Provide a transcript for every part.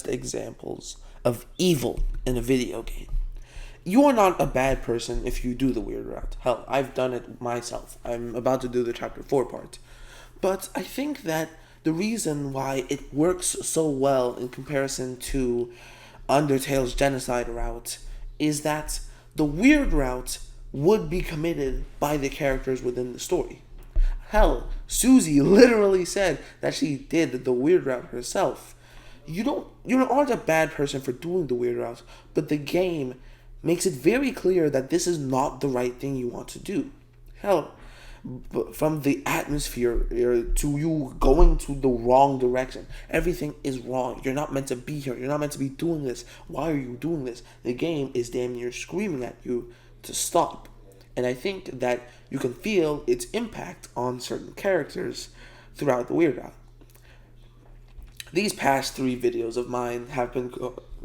best examples of evil in a video game. You are not a bad person if you do the weird route. Hell, I've done it myself. I'm about to do the chapter 4 part. But I think that the reason why it works so well in comparison to Undertale's genocide route is that the weird route would be committed by the characters within the story. Hell, Susie literally said that she did the weird route herself. You aren't a bad person for doing the weird route, but the game makes it very clear that this is not the right thing you want to do. Hell, from the atmosphere to you going to the wrong direction, everything is wrong. You're not meant to be here. You're not meant to be doing this. Why are you doing this? The game is damn near screaming at you to stop. And I think that you can feel its impact on certain characters throughout the weird route. These past 3 videos of mine have been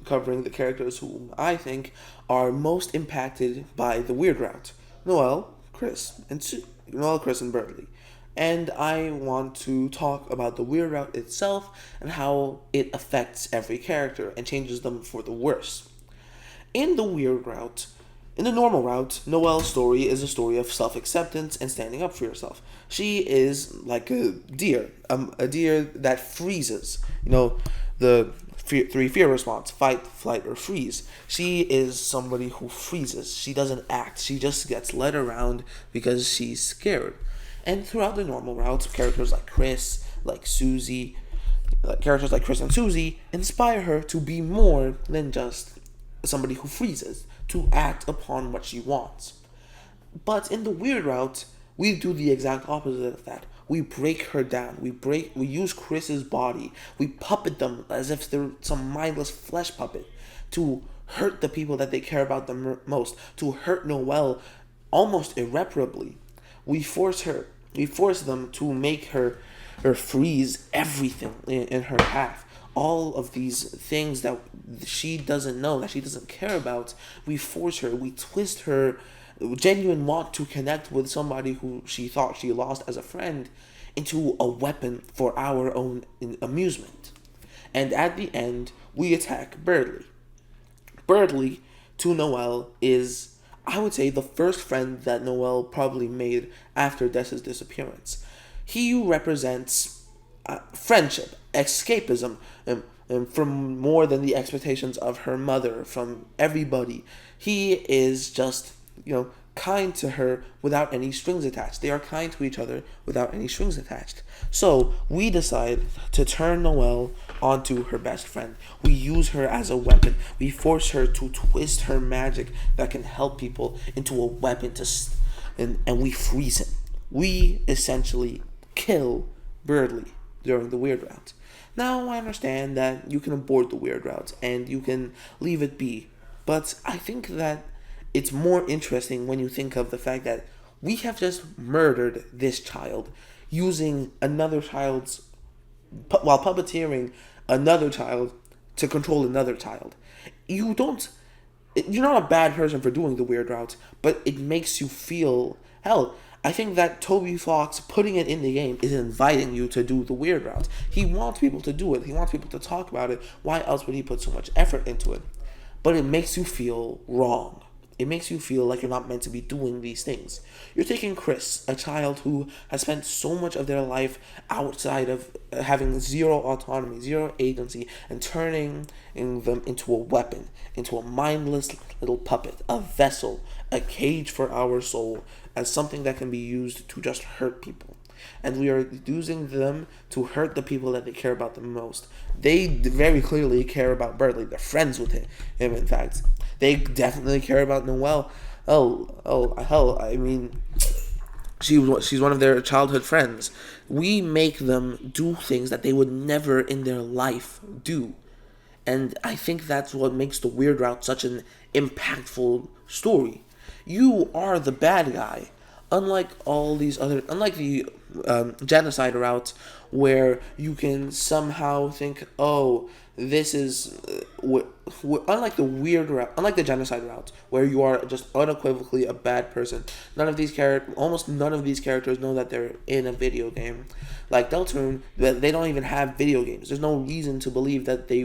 covering the characters whom I think are most impacted by the weird route. Noelle, Chris, and Bradley. And I want to talk about the weird route itself and how it affects every character and changes them for the worse. In the weird route, in the normal route, Noelle's story is a story of self-acceptance and standing up for yourself. She is like a deer that freezes. The 3 fear response: fight, flight, or freeze. She is somebody who freezes. She doesn't act. She just gets led around because she's scared. And throughout the normal route, characters like Chris and Susie inspire her to be more than just somebody who freezes, to act upon what she wants. But in the weird route, we do the exact opposite of that. We break her down. We use Chris's body. We puppet them as if they're some mindless flesh puppet to hurt the people that they care about the most, to hurt Noelle almost irreparably. We force them to make her freeze everything in her path. All of these things that she doesn't know, that she doesn't care about, we force her, we twist her genuine want to connect with somebody who she thought she lost as a friend into a weapon for our own amusement. And at the end, we attack Bradley. Bradley, to Noelle, is, I would say, the first friend that Noelle probably made after Dessa's disappearance. He represents friendship, escapism, from more than the expectations of her mother, from everybody. He is just, kind to her without any strings attached. They are kind to each other without any strings attached. So we decide to turn Noelle onto her best friend. We use her as a weapon. We force her to twist her magic that can help people into a weapon and we freeze him. We essentially kill Bradley during the weird route. Now, I understand that you can abort the weird route and you can leave it be, but I think that it's more interesting when you think of the fact that we have just murdered this child using another child's, while puppeteering another child to control another child. You're not a bad person for doing the weird route, but it makes you feel, hell, I think that Toby Fox putting it in the game is inviting you to do the weird route. He wants people to do it. He wants people to talk about it. Why else would he put so much effort into it? But it makes you feel wrong. It makes you feel like you're not meant to be doing these things. You're taking Chris, a child who has spent so much of their life outside of having zero autonomy, zero agency, and turning them into a weapon, into a mindless little puppet, a vessel, a cage for our soul, as something that can be used to just hurt people. And we are using them to hurt the people that they care about the most. They very clearly care about Bradley. They're friends with him, in fact. They definitely care about Noelle. Hell, I mean, she's one of their childhood friends. We make them do things that they would never in their life do. And I think that's what makes the weird route such an impactful story. You are the bad guy. Unlike the genocide route, where you can somehow think, oh, this is unlike the genocide route, where you are just unequivocally a bad person. Almost none of these characters know that they're in a video game. Like Deltarune, they don't even have video games. There's no reason to believe that they